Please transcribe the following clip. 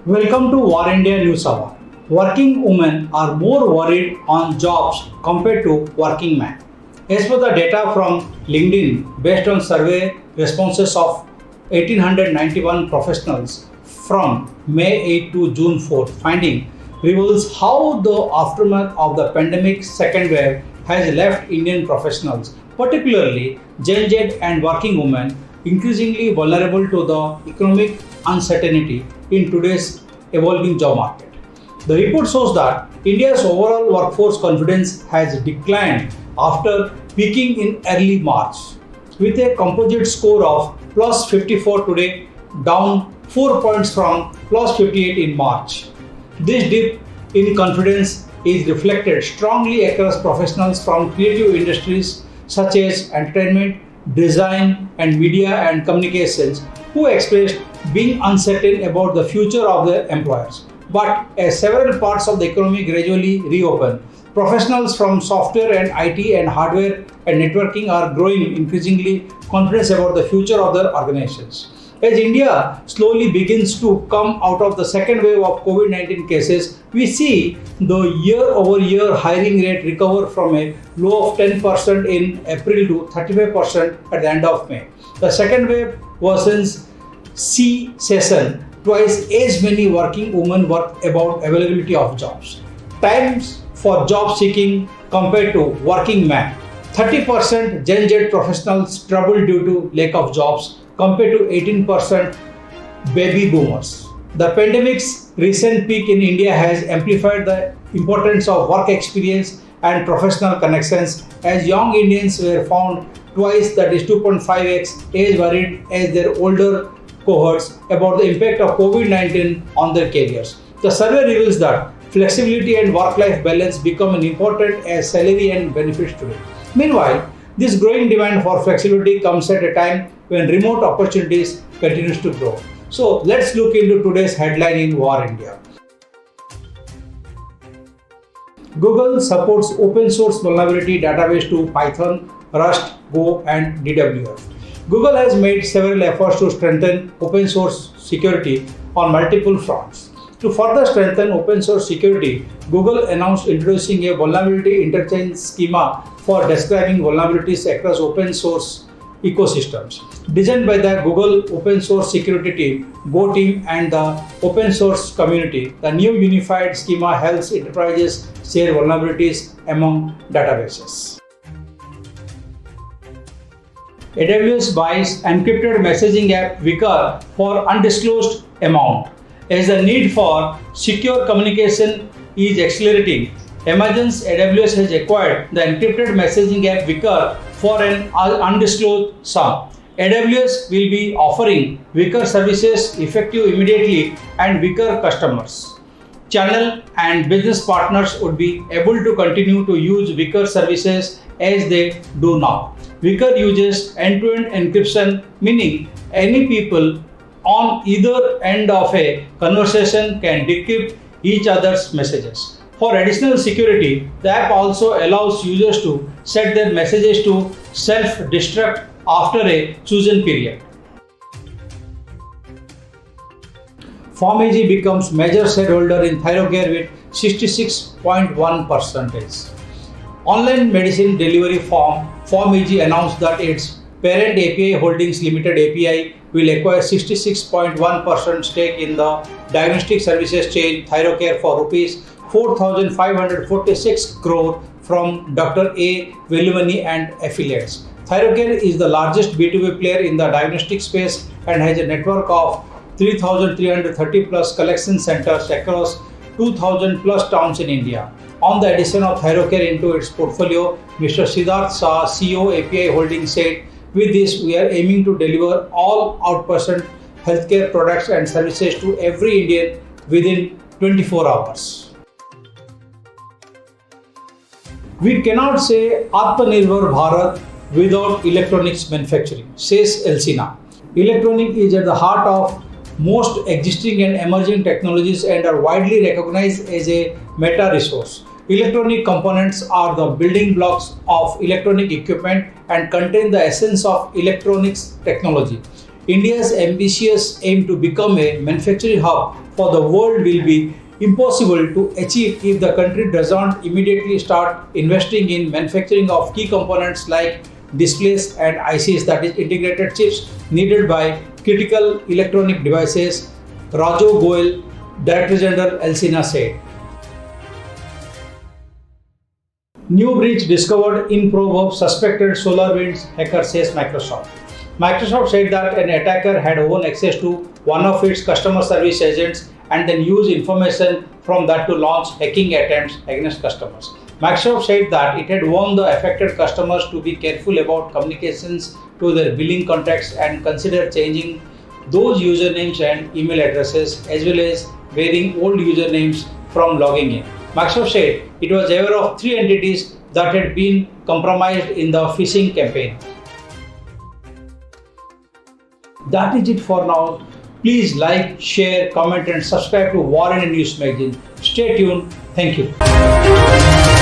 Welcome to War India News Hour. Working women are more worried on jobs compared to working men. As per the data from LinkedIn, based on survey responses of 1,891 professionals from May 8 to June 4, finding reveals how the aftermath of the pandemic second wave has left Indian professionals, particularly Gen Z and working women, increasingly vulnerable to the economic uncertainty in today's evolving job market. The report shows that India's overall workforce confidence has declined after peaking in early March, with a composite score of plus 54 today, down 4 points from plus 58 in March. This dip in confidence is reflected strongly across professionals from creative industries such as entertainment, design, and media and communications who expressed being uncertain about the future of their employers. But as several parts of the economy gradually reopen, professionals from software and IT and hardware and networking are growing increasingly confident about the future of their organizations. As India slowly begins to come out of the second wave of COVID-19 cases, we see the year-over-year hiring rate recover from a low of 10% in April to 35% at the end of May. The second wave worsens C-session, twice as many working women work about availability of jobs. Times for job seeking compared to working men. 30% Gen Z professionals troubled due to lack of jobs compared to 18% baby boomers. The pandemic's recent peak in India has amplified the importance of work experience and professional connections, as young Indians were found twice, that is 2.5x, as worried as their older cohorts about the impact of COVID-19 on their careers. The survey reveals that flexibility and work-life balance become an important as salary and benefits today. Meanwhile, this growing demand for flexibility comes at a time when remote opportunities continues to grow. So let's look into today's headline in War India. Google supports open source vulnerability database to Python, Rust, Go, and DWF. Google has made several efforts to strengthen open source security on multiple fronts. To further strengthen open source security, Google announced introducing a vulnerability interchange schema for describing vulnerabilities across open source ecosystems. Designed by the Google Open Source Security Team, Go team, and the open source community, the new unified schema helps enterprises share vulnerabilities among databases. AWS buys encrypted messaging app Wickr for undisclosed amount. As the need for secure communication is accelerating, Amazon's AWS has acquired the encrypted messaging app Wickr for an undisclosed sum. AWS will be offering Wickr services effective immediately, and Wickr customers, channel and business partners would be able to continue to use Wickr services as they do now. Wickr uses end-to-end encryption, meaning any people on either end of a conversation can decrypt each other's messages. For additional security, the app also allows users to set their messages to self-destruct after a chosen period. PharmAG becomes major shareholder in Thyrocare with 66.1%. Online medicine delivery firm PharmAG announced that its parent API Holdings Limited API will acquire 66.1% stake in the diagnostic services chain Thyrocare for rupees 4,546 crore from Dr. A. Velumani and affiliates. Thyrocare is the largest B2B player in the diagnostic space and has a network of 3,330 plus collection centers across 2,000 plus towns in India. On the addition of Thyrocare into its portfolio, Mr. Siddharth Shah, CEO API Holdings, said, "With this, we are aiming to deliver all outpatient healthcare products and services to every Indian within 24 hours." We cannot say Atmanirbhar Bharat without electronics manufacturing, says Elsina. Electronic is at the heart of most existing and emerging technologies and are widely recognized as a meta resource. Electronic components are the building blocks of electronic equipment and contain the essence of electronics technology. India's ambitious aim to become a manufacturing hub for the world will be impossible to achieve if the country doesn't immediately start investing in manufacturing of key components like displays and ICs, that is integrated chips needed by critical electronic devices, Raju Goel, Director General Alsina said. New breach discovered in probe of suspected SolarWinds hacker, says Microsoft. Microsoft said that an attacker had won access to one of its customer service agents and then used information from that to launch hacking attempts against customers. Microsoft said that it had warned the affected customers to be careful about communications to their billing contacts and consider changing those usernames and email addresses, as well as wearing old usernames from logging in. Microsoft said it was aware of 3 entities that had been compromised in the phishing campaign. That is it for now. Please like, share, comment and subscribe to War and News magazine. Stay tuned. Thank you.